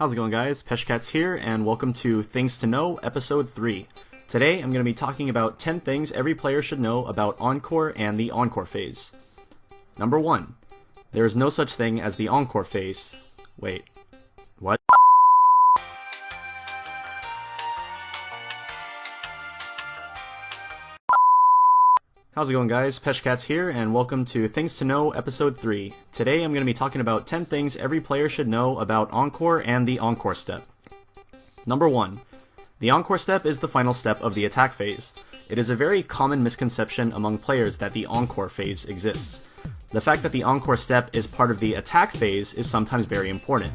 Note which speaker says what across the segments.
Speaker 1: How's it going, guys? Peshcats here, and welcome to Things to Know, Episode 3. Today, I'm going to be talking about 10 things every player should know about Encore and the Encore phase. Number 1. There is no such thing as the Encore phase. Wait. What? How's it going, guys? Peshcats here, and welcome to Things to Know, Episode 3. Today I'm going to be talking about 10 things every player should know about Encore and the Encore step. Number 1. The Encore step is the final step of the attack phase. It is a very common misconception among players that the Encore phase exists. The fact that the Encore step is part of the attack phase is sometimes very important.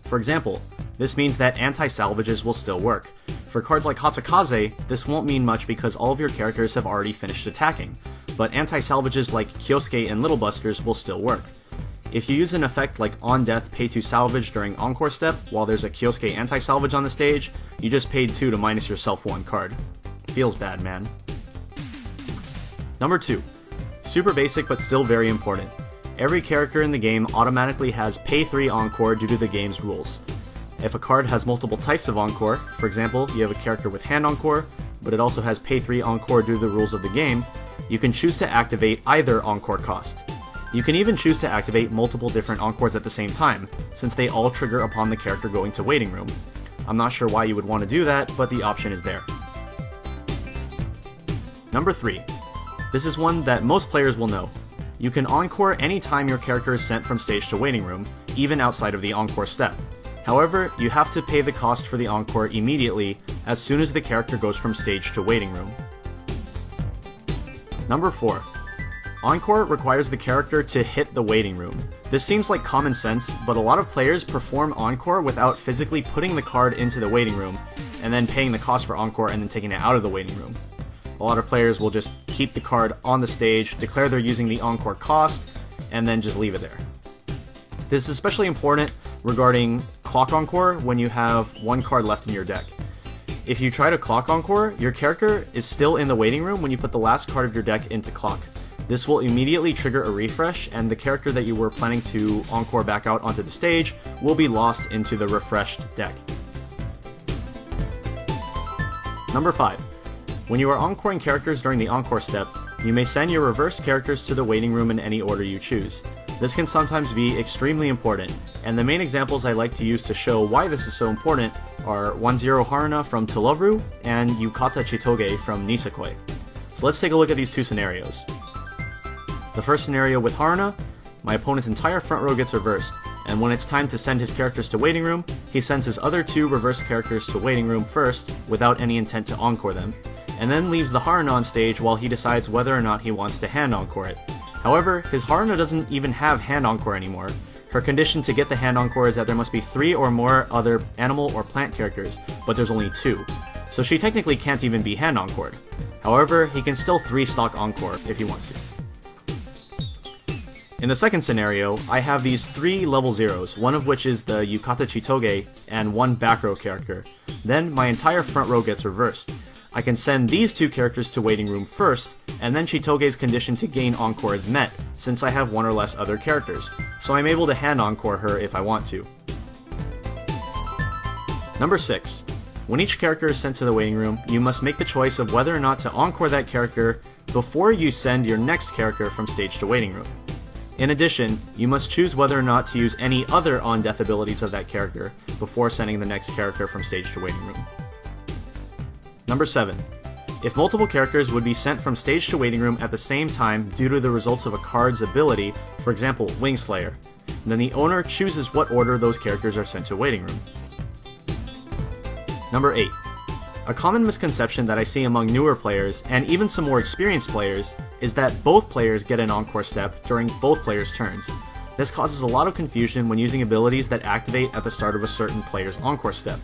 Speaker 1: For example, this means that anti-salvages will still work. For cards like Hatsakaze, this won't mean much because all of your characters have already finished attacking, but anti-salvages like Kyosuke and Little Busters will still work. If you use an effect like On Death Pay 2 Salvage during Encore Step while there's a Kyosuke anti-salvage on the stage, you just paid 2 to minus yourself 1 card. Feels bad, man. Number 2. Super basic but still very important. Every character in the game automatically has Pay 3 Encore due to the game's rules. If a card has multiple types of Encore, for example, you have a character with Hand Encore, but it also has Pay 3 Encore due to the rules of the game, you can choose to activate either Encore cost. You can even choose to activate multiple different Encores at the same time, since they all trigger upon the character going to Waiting Room. I'm not sure why you would want to do that, but the option is there. Number 3. This is one that most players will know. You can Encore anytime your character is sent from stage to Waiting Room, even outside of the Encore step. However, you have to pay the cost for the Encore immediately as soon as the character goes from stage to Waiting Room. Number 4. Encore requires the character to hit the Waiting Room. This seems like common sense, but a lot of players perform Encore without physically putting the card into the Waiting Room, and then paying the cost for Encore and then taking it out of the Waiting Room. A lot of players will just keep the card on the stage, declare they're using the Encore cost, and then just leave it there. This is especially important regarding Clock Encore when you have 1 card left in your deck. If you try to Clock Encore, your character is still in the Waiting Room when you put the last card of your deck into Clock. This will immediately trigger a refresh, and the character that you were planning to Encore back out onto the stage will be lost into the refreshed deck. Number 5. When you are encoring characters during the Encore step, you may send your reverse characters to the Waiting Room in any order you choose. This can sometimes be extremely important, and the main examples I like to use to show why this is so important are 1-0 Haruna from Tolovru and Yukata Chitoge from Nisekoi. So let's take a look at these 2 scenarios. The first scenario with Haruna, my opponent's entire front row gets reversed, and when it's time to send his characters to Waiting Room, he sends his other 2 reverse characters to Waiting Room first without any intent to Encore them, and then leaves the Haruna on stage while he decides whether or not he wants to Hand Encore it. However, his Haruna doesn't even have Hand Encore anymore. Her condition to get the Hand Encore is that there must be 3 or more other animal or plant characters, but there's only 2. So she technically can't even be Hand Encored. However, he can still 3-stock Encore if he wants to. In the second scenario, I have these 3 level 0s, one of which is the Yukata Chitoge and 1 back row character. Then my entire front row gets reversed. I can send these 2 characters to Waiting Room first, and then Chitoge's condition to gain Encore is met, since I have 1 or less other characters, so I'm able to Hand Encore her if I want to. Number 6. When each character is sent to the Waiting Room, you must make the choice of whether or not to Encore that character before you send your next character from stage to Waiting Room. In addition, you must choose whether or not to use any other on-death abilities of that character before sending the next character from stage to Waiting Room. Number 7. If multiple characters would be sent from stage to Waiting Room at the same time due to the results of a card's ability, for example, Wing Slayer, then the owner chooses what order those characters are sent to Waiting Room. Number 8. A common misconception that I see among newer players, and even some more experienced players, is that both players get an Encore step during both players' turns. This causes a lot of confusion when using abilities that activate at the start of a certain player's Encore step.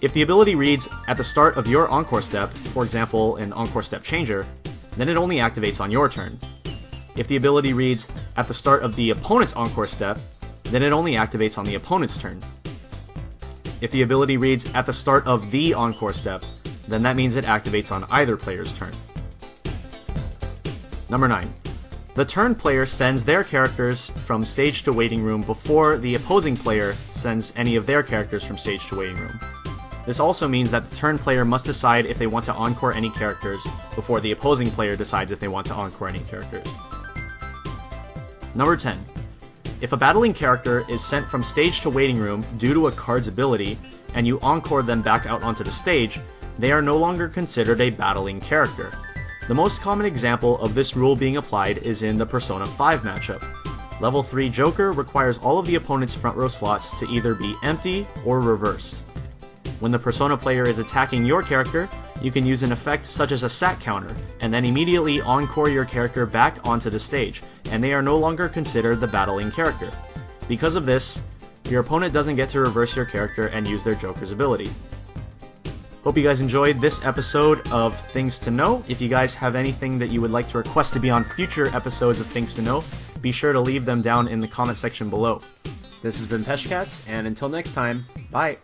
Speaker 1: If the ability reads, at the start of your Encore step, for example, an Encore step changer, then it only activates on your turn. If the ability reads, at the start of the opponent's Encore step, then it only activates on the opponent's turn. If the ability reads, at the start of the Encore step, then that means it activates on either player's turn. Number 9. The turn player sends their characters from stage to waiting room before the opposing player sends any of their characters from stage to waiting room. This also means that the turn player must decide if they want to encore any characters before the opposing player decides if they want to encore any characters. Number 10. If a battling character is sent from stage to waiting room due to a card's ability, and you encore them back out onto the stage, they are no longer considered a battling character. The most common example of this rule being applied is in the Persona 5 matchup. Level 3 Joker requires all of the opponent's front row slots to either be empty or reversed. When the Persona player is attacking your character, you can use an effect such as a sat counter, and then immediately encore your character back onto the stage, and they are no longer considered the battling character. Because of this, your opponent doesn't get to reverse your character and use their Joker's ability. Hope you guys enjoyed this episode of Things to Know. If you guys have anything that you would like to request to be on future episodes of Things to Know, be sure to leave them down in the comment section below. This has been Peshcats, and until next time, bye!